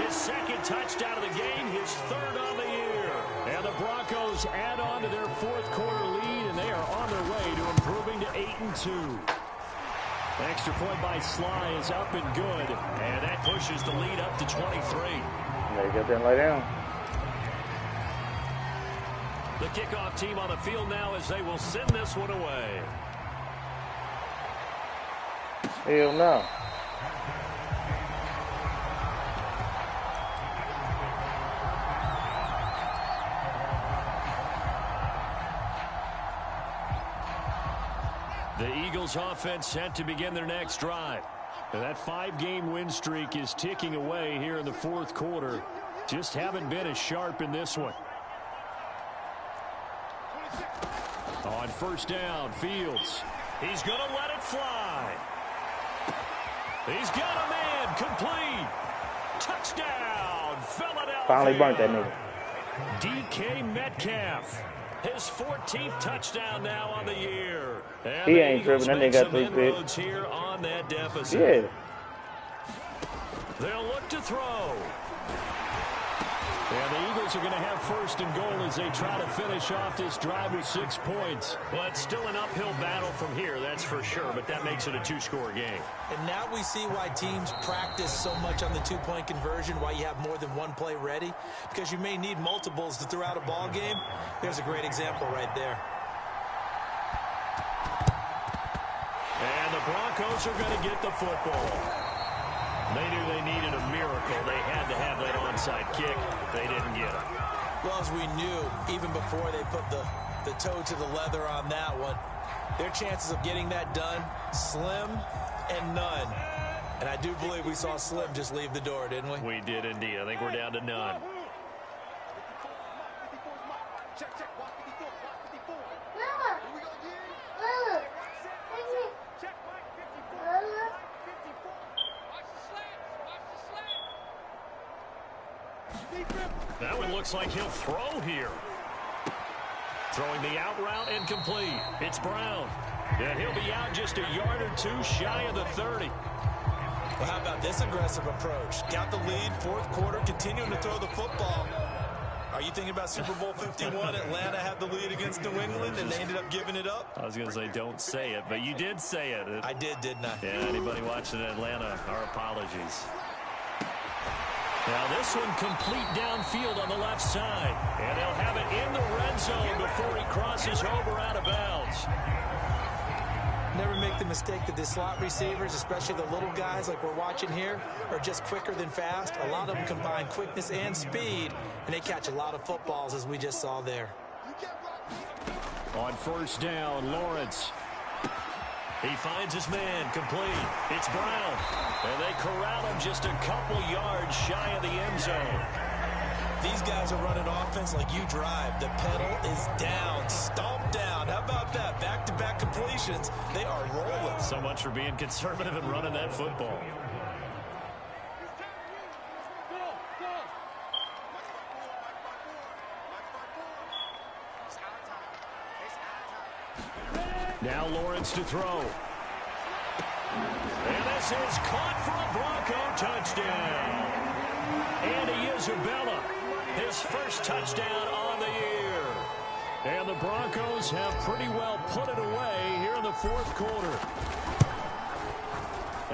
his 2nd touchdown of the game, his 3rd on the year. And the Broncos add on to their 4th quarter lead, and they are on their way to improving to 8-2. Extra point by Sly is up and good, and that pushes the lead up to 23. They get there and lay down. The kickoff team on the field now as they will send this one away. Hell no. The Eagles offense set to begin their next drive. And that 5-game win streak is ticking away here in the 4th quarter. Just haven't been as sharp in this one. On 1st down, Fields. He's going to let it fly. He's got a man, complete. Touchdown, Philadelphia. Finally burnt that nigga. DK Metcalf. His 14th touchdown now on the year. And he ain't tripping. That nigga got 3 picks. Here on that deficit. Yeah. They'll look to throw. And the Eagles are going to have 1st and goal as they try to finish off this drive with 6 points. Well, it's still an uphill battle from here, that's for sure, but that makes it a 2-score game. And now we see why teams practice so much on the 2-point conversion, why you have more than one play ready, because you may need multiples to throw out a ball game. There's a great example right there. And the Broncos are going to get the football. They knew they needed a miracle. They had to have that onside kick. They didn't get it. Well, as we knew, even before they put the toe to the leather on that one, their chances of getting that done, slim and none. And I do believe we saw Slim just leave the door, didn't we? We did indeed. I think we're down to none. That one looks like he'll throw here. Throwing the out route incomplete. It's Brown. And he'll be out just a yard or 2 shy of the 30. Well, how about this aggressive approach? Got the lead, 4th quarter, continuing to throw the football. Are you thinking about Super Bowl 51? Atlanta had the lead against New England, and they ended up giving it up? I was going to say don't say it, but you did say it. I did, didn't I? Yeah, anybody watching Atlanta, our apologies. Now this one complete downfield on the left side. And they'll have it in the red zone before he crosses over out of bounds. Never make the mistake that the slot receivers, especially the little guys like we're watching here, are just quicker than fast. A lot of them combine quickness and speed, and they catch a lot of footballs, as we just saw there. On 1st down, Lawrence. He finds his man, complete. It's Brown. And they corral him just a couple yards shy of the end zone. These guys are running offense like you drive. The pedal is down, stomp down. How about that? Back-to-back completions. They are rolling. So much for being conservative and running that football. Now Lawrence to throw. And this is caught for a Bronco touchdown. Andy Isabella, his 1st touchdown on the year. And the Broncos have pretty well put it away here in the 4th quarter.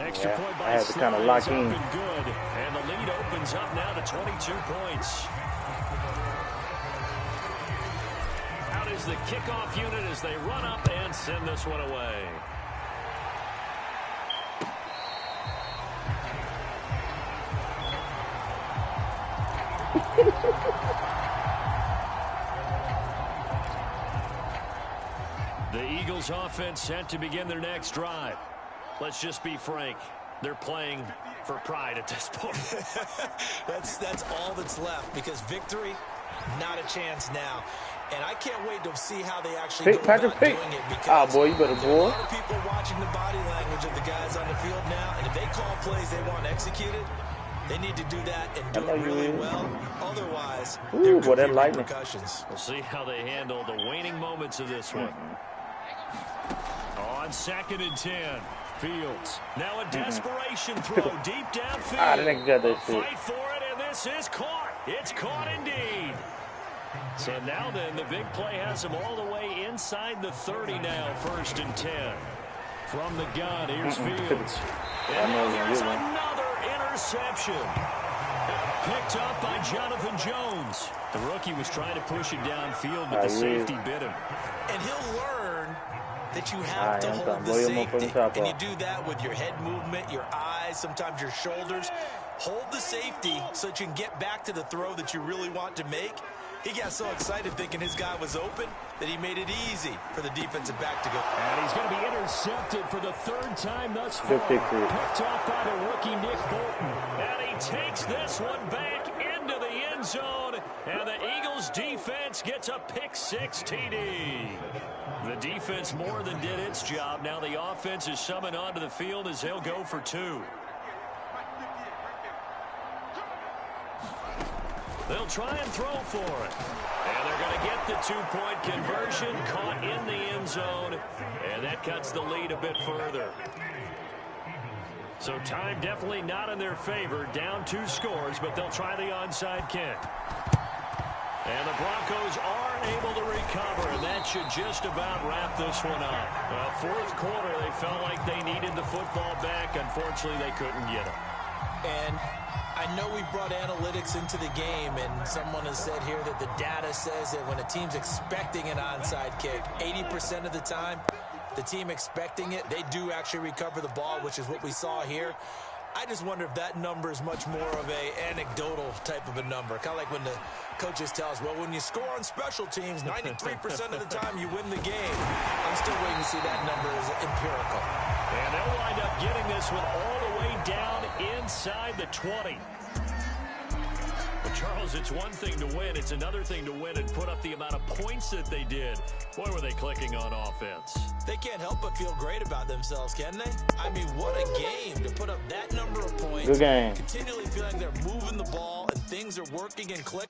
Extra point by I had to kind of lock in. Good. And the lead opens up now to 22 points. Out is the kickoff unit as they run up and send this one away. The Eagles offense set to begin their next drive. Let's just be frank. They're playing for pride at this point. That's all that's left, because victory, not a chance now. And I can't wait to see how they actually go Patrick, about pick. doing it. Ah, boy, you better there are a boy. lot of people watching the body language of the guys on the field now, and if they call plays they want executed, they need to do that and do it really well. Otherwise, there could be repercussions. We'll see how they handle the waning moments of this one. On 2nd and 10. Fields. Now a desperation throw deep downfield. Ah, the nigga got that shit. Fight for it, and this is caught. It's caught indeed. So now then, the big play has him all the way inside the 30 now, 1st and 10. From the gun, here's Fields. And now here's another interception. Picked up by Jonathan Jones. The rookie was trying to push it downfield, but the safety bit him. And he'll learn that you have to hold the safety. And you do that with your head movement, your eyes, sometimes your shoulders. Hold the safety so that you can get back to the throw that you really want to make. He got so excited thinking his guy was open that he made it easy for the defensive back to go. And he's going to be intercepted for the 3rd time thus far. Picked off by the rookie Nick Bolton. And he takes this one back into the end zone. And the Eagles defense gets a pick-6 TD. The defense more than did its job. Now the offense is summoned onto the field as they'll go for 2. They'll try and throw for it. And they're going to get the 2-point conversion, caught in the end zone. And that cuts the lead a bit further. So time definitely not in their favor. Down 2 scores, but they'll try the onside kick. And the Broncos are able to recover, and that should just about wrap this one up. Well, 4th quarter, they felt like they needed the football back. Unfortunately, they couldn't get it. And I know we brought analytics into the game, and someone has said here that the data says that when a team's expecting an onside kick, 80% of the time, the team expecting it, they do actually recover the ball, which is what we saw here. I just wonder if that number is much more of a anecdotal type of a number. Kind of like when the coaches tell us, well, when you score on special teams, 93% of the time you win the game. I'm still waiting to see that number as empirical. And they'll wind up getting this one all the way down inside the 20. But Charles, it's one thing to win. It's another thing to win and put up the amount of points that they did. Boy, were they clicking on offense. They can't help but feel great about themselves, can they? I mean, what a game to put up that number of points. Good game. Continually feeling they're moving the ball and things are working and clicking.